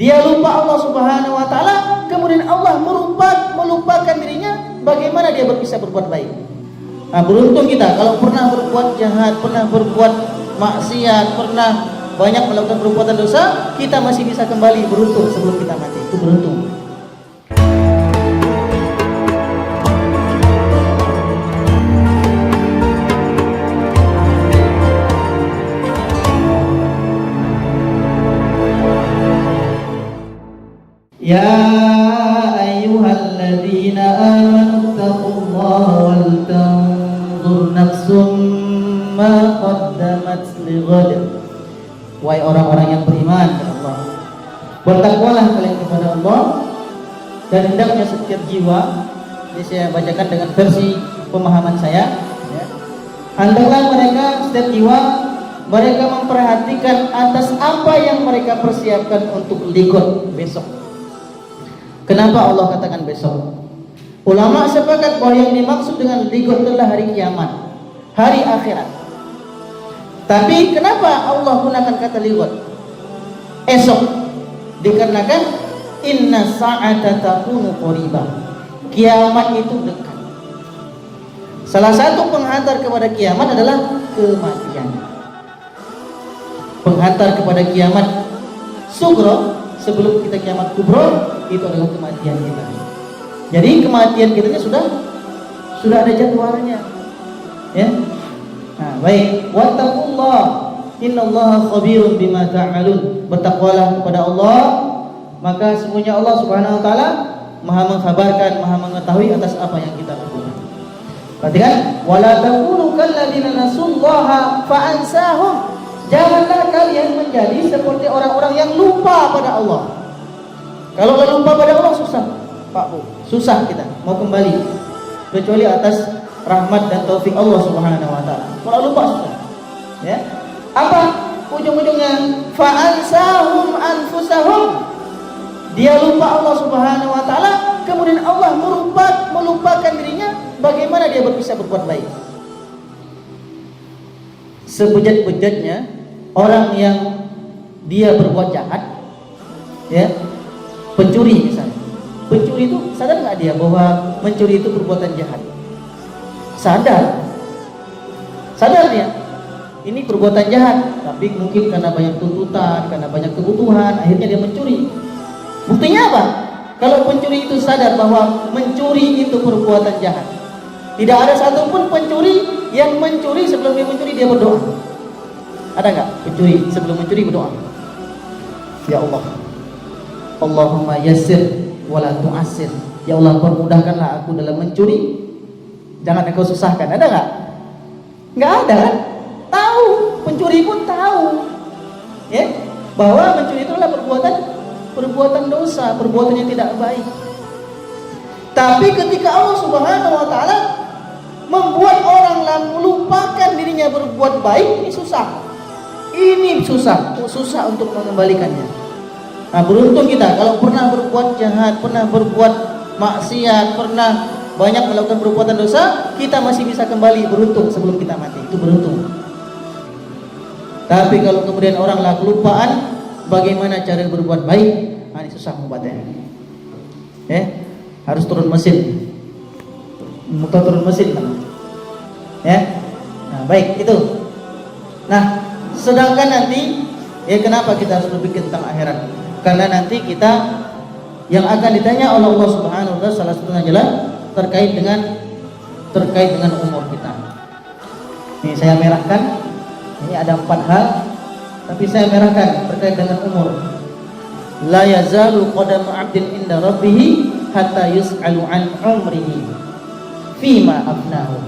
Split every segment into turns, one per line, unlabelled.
Dia lupa Allah Subhanahu wa taala, kemudian Allah melupakan dirinya, bagaimana dia bisa berbuat baik? Nah, beruntung kita kalau pernah berbuat jahat, pernah berbuat maksiat, pernah banyak melakukan perbuatan dosa, kita masih bisa kembali, beruntung sebelum kita mati. Itu beruntung. Ya ayyuhalladzina amanu taqullaha wal tanzur nafsum ma qaddamat lighad. Wahai orang-orang yang beriman kepada Allah, bertakwalah kalian kepada Allah, dan hendaknya setiap jiwa, ini saya bacakan dengan versi pemahaman saya, ya. Hendaklah mereka, setiap jiwa, mereka memperhatikan atas apa yang mereka persiapkan untuk lighad besok. Kenapa Allah katakan besok? Ulama sepakat bahwa yang dimaksud dengan lighad adalah hari kiamat, hari akhirat. Tapi kenapa Allah gunakan kata lighad? Esok. Dikarenakan inna sa'ata takunu qariba. Kiamat itu dekat. Salah satu penghantar kepada kiamat adalah kematian. Penghantar kepada kiamat sugro, sebelum kita kiamat kubro, itu adalah kematian kita. Jadi kematian kita sudah ada jadwalnya, ya. Nah, baik. Wattaqullah, innallaha khabirun bima ta'malun. Bertakwalah kepada Allah, maka sesungguhnya Allah Subhanahu wa taala Maha mengkhabarkan, Maha mengetahui atas apa yang kita lakukan. Perhatikan, wala takunu kalladzina nasullaha fa ansahum. Janganlah kalian menjadi seperti orang-orang yang lupa pada Allah. Kalau lupa pada Allah susah, Pak Bu, susah kita mau kembali, kecuali atas rahmat dan taufik Allah Subhanahu wa taala. Kalau lupa susah. Ya. Apa ujung-ujungnya? Fa ansahum anfusahum. Dia lupa Allah Subhanahu wa taala, kemudian Allah melupakan dirinya, bagaimana dia bisa berbuat baik? Sebejat-bejatnya orang yang dia berbuat jahat, ya, pencuri misalnya. Pencuri itu sadar nggak dia bahwa mencuri itu perbuatan jahat? Sadar dia. Ini perbuatan jahat, tapi mungkin karena banyak tuntutan, karena banyak kebutuhan, akhirnya dia mencuri. Buktinya apa? Kalau pencuri itu sadar bahwa mencuri itu perbuatan jahat, tidak ada satupun pencuri yang mencuri sebelum dia mencuri dia berdoa. Ada nggak pencuri sebelum mencuri berdoa? Ya Allah, Allahumma yassir wala tu'assir. Ya Allah, permudahkanlah aku dalam mencuri, jangan engkau susahkan. Ada nggak? Nggak ada kan? Tahu, pencuri pun tahu, ya, bahwa mencuri itu adalah perbuatan dosa, perbuatan yang tidak baik. Tapi ketika Allah Subhanahu wa taala membuat orang melupakan dirinya berbuat baik, ini susah. Ini susah untuk mengembalikannya. Nah, beruntung kita kalau pernah berbuat jahat, pernah berbuat maksiat, pernah banyak melakukan perbuatan dosa, kita masih bisa kembali, beruntung sebelum kita mati. Itu beruntung. Tapi kalau kemudian orang kelupaan bagaimana cara berbuat baik, ini susah membuatnya. Harus turun mesin. Motor turun mesin kan? Ya. Nah, baik itu. Nah, sedangkan nanti kenapa kita harus berpikir tentang akhirat? Karena nanti kita yang akan ditanya oleh Allah Subhanahu wa taala salah satunya adalah terkait dengan umur kita. Ini saya merahkan. Ini ada 4 hal, tapi saya merahkan terkait dengan umur. La yazalu qadamu 'abdin inda rabbih hatta yus'alu an umrihi fima afnahu.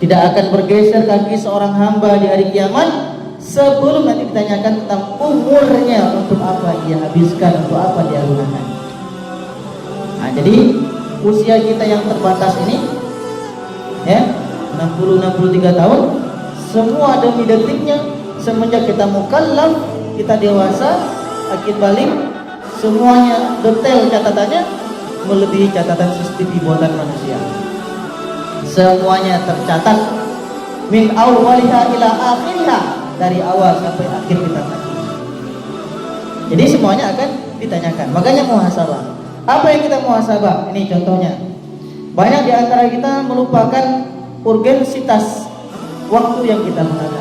Tidak akan bergeser kaki seorang hamba di hari kiamat sebelum nanti ditanyakan tentang umurnya, untuk apa ia habiskan, untuk apa dia gunakan. Nah, jadi usia kita yang terbatas ini, 60-63 tahun, semua demi detiknya semenjak kita mukallaf, kita dewasa, akid balik, semuanya detail catatannya melebihi catatan CCTV buatan manusia. Semuanya tercatat min awwaliha ila akhiriha, dari awal sampai akhir kita mati. Jadi semuanya akan ditanyakan. Makanya muhasabah. Apa yang kita muhasabah? Ini contohnya. Banyak di antara kita melupakan urgensitas waktu yang kita gunakan.